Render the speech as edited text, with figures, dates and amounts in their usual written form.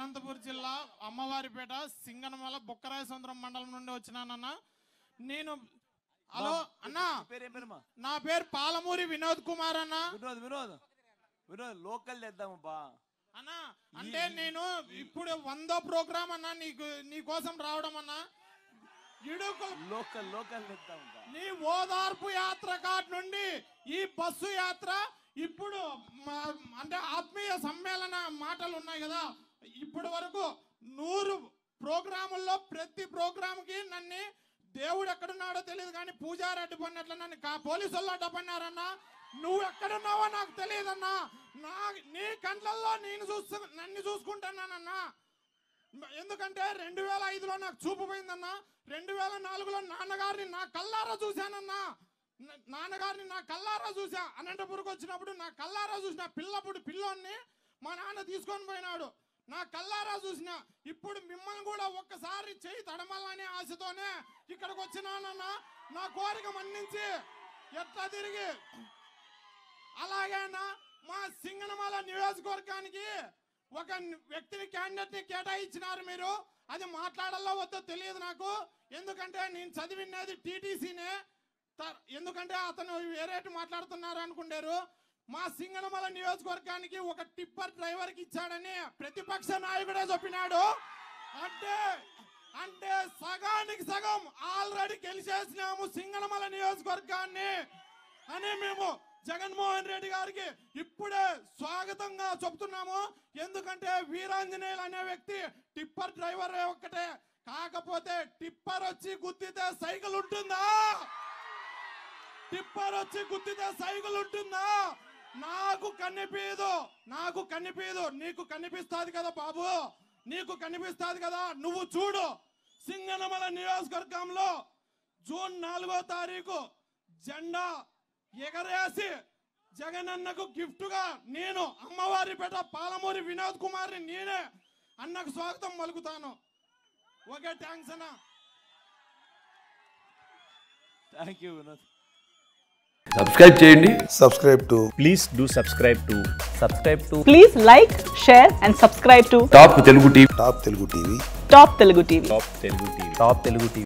అనంతపురం జిల్లా అమ్మవారిపేట సింగనమల బొక్కరాయ సుందరం మండలం నుండి వచ్చినానన్న. నేను హలో అన్న, నా పేరు పాలమూరి వినోద్ కుమార్ అన్న. వినోద్ లోకల్ చేద్దాము బా అన్న. అంటే నేను ఇప్పుడు 100వ ప్రోగ్రామ్ అన్న నీ కోసం రావడం అన్న. లోకల్ నీ ఓదార్పు యాత్ర కాట్ నుండి ఈ బస్సు యాత్ర ఇప్పుడు అంటే ఆత్మీయ సమ్మేళన మాటలు ఉన్నాయి కదా, ఇప్పటి వరకు 100 ప్రోగ్రాముల్లో ప్రతి ప్రోగ్రామ్కి నన్ను దేవుడు ఎక్కడున్నాడో తెలియదు కానీ పూజారి అడ్డుపడినట్లు నన్ను పోలీసు వాళ్ళు అడ్డుపడినారన్నా. నువ్వు ఎక్కడున్నావో నాకు తెలియదన్నా. నీ కంట్లల్లో నన్ను చూసుకుంటున్నానన్నా. ఎందుకంటే 2005లో నాకు చూపు పోయిందన్నా. 2004లో నాన్నగారిని నా కల్లారా చూశానన్నా. నాన్నగారిని నా కల్లారా చూసా. అనంతపురంకి వచ్చినప్పుడు నా కల్లారా చూసిన పిల్లోన్ని మా నాన్న తీసుకొని పోయినాడు. నా కల్లారా చూసిన. ఇప్పుడు మిమ్మల్ని కూడా ఒక్కసారి చేయి తడమల్లనే ఆశతోనే ఇక్కడికి వచ్చినానన్నా. నా కోరిక మన్నించి ఎట్లా తిరిగి అలాగేనా మా సింగనమల నియోజకవర్గానికి ఒక వ్యక్తిని క్యాండిడేట్ ని కేటాయించినారు మీరు. అది మాట్లాడాలో వద్దో తెలియదు నాకు. ఎందుకంటే నేను చదివినది టీటీసీనే. ఎందుకంటే అతను వేరేటి మాట్లాడుతున్నారు అనుకుంటారు. మా సింగనమల నియోజకవర్గానికి ఒక టిప్పర్ డ్రైవర్కి ఇచ్చాడని ప్రతిపక్ష నాయకుడే చెప్పినాడు. అంటే సగానికి సగం ఆల్రెడీ గెలిచేసినాము సింగనమల నియోజకవర్గాన్ని అని మేము జగన్మోహన్ రెడ్డి గారికి ఇప్పుడే స్వాగతంగా చెప్తున్నాము. ఎందుకంటే వీరాంజనేయులు అనే వ్యక్తి టిప్పర్ డ్రైవర్ ఒక్కటే. కాకపోతే టిప్పర్ వచ్చి గుద్దితే సైకిల్ ఉంటుందా? టిప్పర్ వచ్చి గుద్దితే సైకిల్ ఉంటుందా? నాకు కనిపించదు. నీకు కనిపిస్తుంది కదా బాబు, నీకు కనిపిస్తుంది కదా. నువ్వు చూడు, సింగనమల నియోజకవర్గంలో జూన్ 4వ తారీఖు జెండా ఎగరేసి జగనన్నకు గిఫ్ట్ గా నేను అమ్మవారిపేట పాలమూరి వినోద్ కుమార్ని నేనే అన్నకు స్వాగతం పలుకుతాను. ఓకే, థ్యాంక్స్ అన్న. Thank you Vinod. సబ్స్క్రైబ్ చేయండి. Please do subscribe to. Please like, share and subscribe to top Telugu TV. Top Telugu TV. Top Telugu TV.